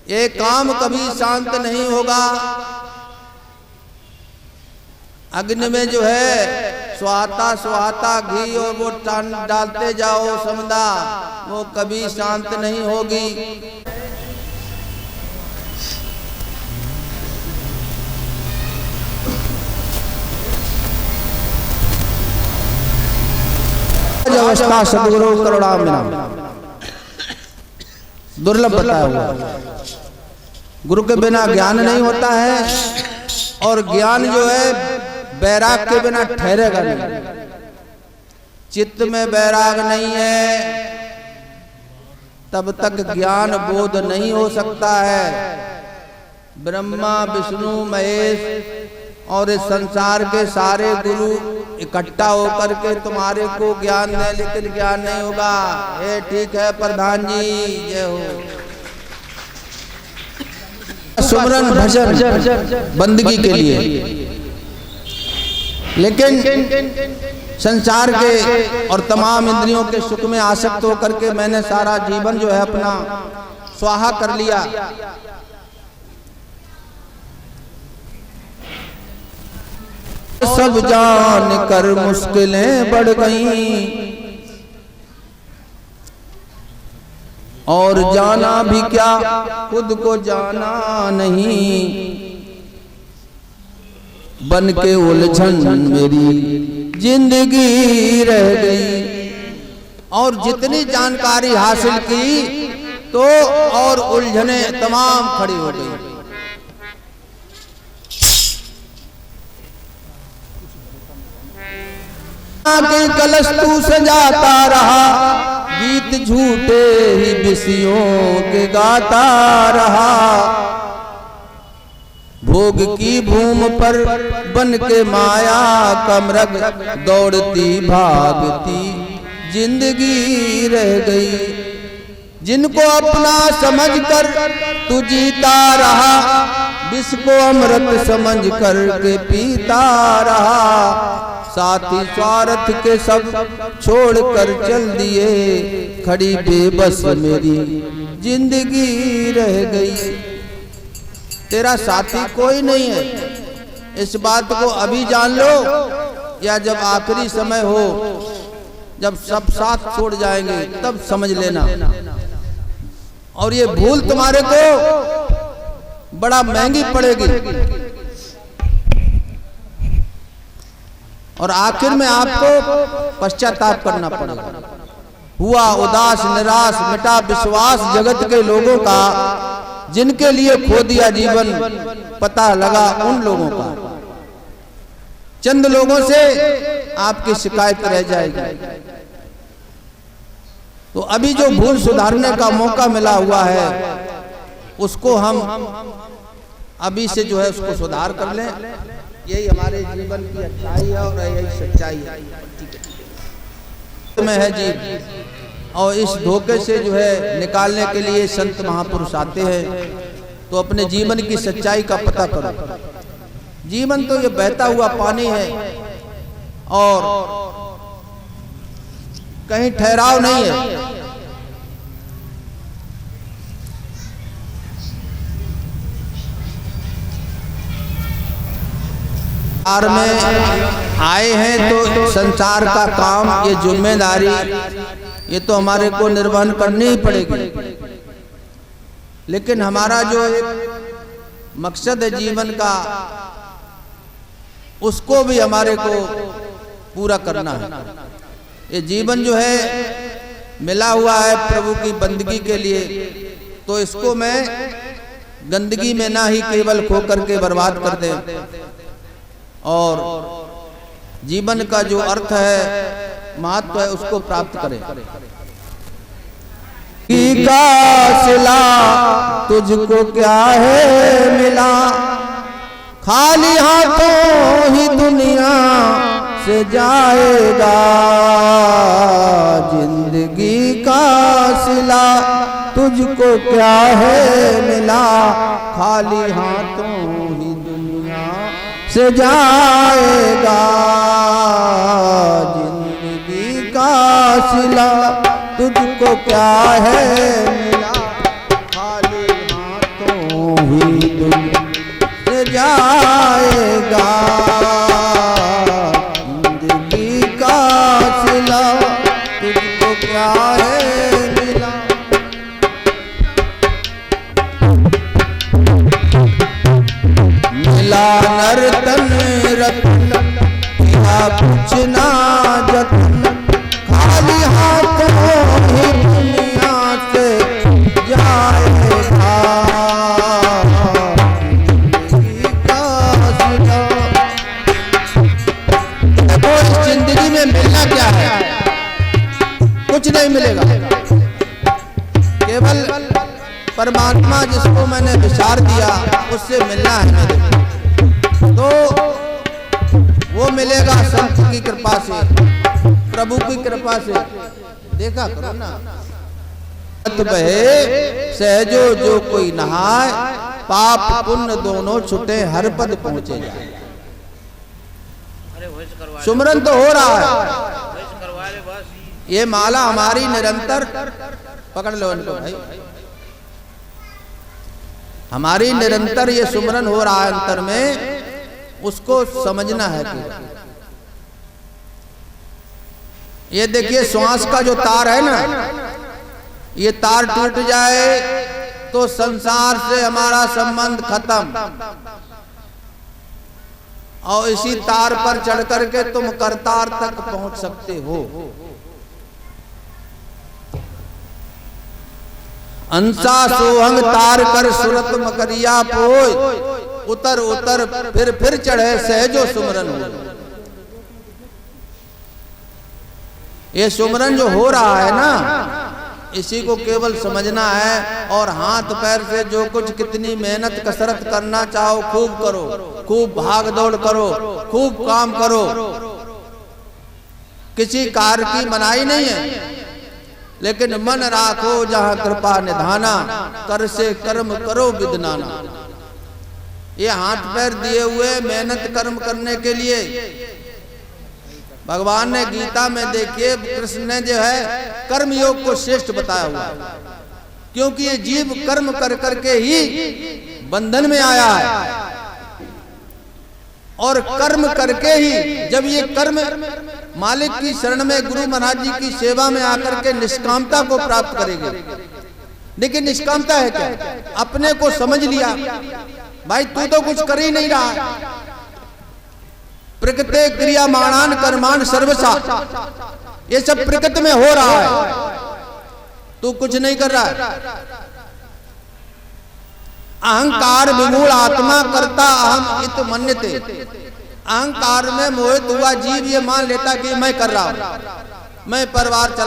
ये काम कभी शांत नहीं होगा। अग्नि में जो है सुहाता सुहाता घी और वो डालते जाओ समदा, वो कभी शांत नहीं होगी। अवस्था सदगुरु करुणामृतम दुर्लभ बताया हुआ। गुरु के बिना ज्ञान नहीं होता है, और ज्ञान जो है बैराग के बिना ठहरेगा नहीं। चित्त में बैराग नहीं है तब तक ज्ञान बोध नहीं हो सकता है। ब्रह्मा विष्णु महेश और इस संसार के सारे गुरु इकट्ठा होकर के तुम्हारे को ज्ञान दे, लेकिन ज्ञान नहीं होगा। ये ठीक है प्रधान जी, जय हो। सुमरन भजन बंदगी के लिए, लेकिन संसार के और तमाम इंद्रियों के सुख में आसक्त होकर के मैंने सारा जीवन जो है अपना स्वाहा कर लिया। सब जान कर मुश्किलें बढ़ गईं, और जाना भी क्या खुद को जाना नहीं। बन के उलझन मेरी जिंदगी रह गई। और जितनी जानकारी हासिल की तो और उलझने तमाम खड़ी हो गई। के कलश तू सजाता रहा, गीत झूठे ही विषयों के गाता रहा। भोग की भूम पर बन के माया का मृग दौड़ती भागती जिंदगी रह गई। जिनको अपना समझकर तू जीता रहा, विष को अमृत समझ कर के पीता रहा। साथी स्वार्थ के सब छोड़कर चल दिए, खड़ी बेबस मेरी जिंदगी रह गई। तेरा साथी कोई नहीं है, इस बात को अभी जान लो, या जब आखिरी समय हो, जब सब साथ छोड़ जाएंगे तब समझ लेना। और ये भूल तुम्हारे को बड़ा महंगी पड़ेगी, और आखिर में आपको पश्चाताप करना पड़ेगा। हुआ उदास निराश मिटा विश्वास जगत के लोगों का, जिनके लिए खो दिया जीवन पता लगा उन लोगों का। चंद लोगों से आपकी शिकायत रह जाएगी। तो अभी जो भूल सुधारने का मौका मिला हुआ है, उसको हम अभी से जो है उसको सुधार कर लें। यही हमारे जीवन की अच्छाई है और यही सच्चाई है में है जी। और इस धोखे से जो है निकालने के लिए संत महापुरुष आते हैं। तो अपने जीवन की सच्चाई का पता करो। जीवन तो ये बहता हुआ पानी है और कहीं ठहराव नहीं है। संसार में आए हैं तो संसार का काम, ये जिम्मेदारी, ये तो हमारे को निर्वहन करनी ही पड़ेगी। लेकिन हमारा जो एक मकसद है जीवन का, उसको भी हमारे को पूरा करना है। ये जीवन जो है मिला हुआ है प्रभु की बंदगी के लिए, तो इसको मैं गंदगी में ना ही केवल खो करके बर्बाद कर दे, और जीवन का जो अर्थ है, महत्व है, उसको प्राप्त करें। का सिला तुझको क्या है मिला, खाली हाथों ही दुनिया से जाएगा। जिंदगी का सिला तुझको क्या है मिला, खाली हाथों ही दुनिया से जाएगा। जिंदगी का सिला तुझको क्या है मिला, खाली हाथ हाथों ही दुख से जाएगा। जिंदगी का सिला तुझको क्या है मिला। मिला नर्तन रत्न किया कुछ ना जतन, खाली हाथों ही दुनिया से जाएगा। जिंदगी का सिला। देखो इस जिंदगी में मिलना क्या है, कुछ नहीं मिलेगा। केवल परमात्मा जिसको मैंने विचार दिया उससे मिलना है मेरे, तो वो मिलेगा संत की कृपा से, प्रभु की कृपा से। देखा करो ना, बहे सहजो जो कोई नहाए, पाप पुण्य दोनों छुटे हर पद पहुंचे जाए। सुमरन तो हो रहा है, ये माला हमारी निरंतर, पकड़ लो इनको भाई, हमारी निरंतर ये सुमरन हो रहा है अंतर में, उसको समझना है कि ये देखिए श्वास का जो तार है ना, ये तार टूट जाए तो संसार से हमारा संबंध खत्म, और इसी तार पर चढ़ करके तुम करतार तक पहुंच सकते हो। अंसा सोहंग तार कर सुरत मकरिया पोय, उतर उतर फिर चढ़े सहजो सुमरन हो। ये सुमरन जो हो रहा है ना, इसी को केवल समझना है, और हाथ पैर से जो कुछ कितनी मेहनत कसरत करना चाहो खूब करो, खूब भाग दौड़ करो, खूब काम करो, किसी कार्य की मनाही नहीं है, लेकिन मन राखो जहां कृपा निधाना, कर से कर्म करो विदनाना। ये हाथ पैर दिए हुए मेहनत कर्म करने के लिए भगवान ने गीता में देखिए, कृष्ण ने जो है कर्म योग को श्रेष्ठ बताया हुआ, क्योंकि ये जीव कर्म कर करके ही बंधन में आया है, और कर्म करके ही जब ये कर्म मालिक की शरण में गुरु महाराज जी की सेवा में आकर के निष्कामता को प्राप्त करेंगे। लेकिन निष्कामता है क्या? अपने को समझ लिया, भाई तू तो कुछ कर ही नहीं रहा, प्रकृति क्रियामाणान कर्मान सर्वसा, ये सब प्रकृति में हो रहा है, तू कुछ नहीं कर रहा है। अहंकार विमूढ़ आत्मा करता अहम इत मन्यते, अहंकार में मोहित हुआ जीव ये मान लेता कि मैं कर रहा हूं, मैं परिवार चला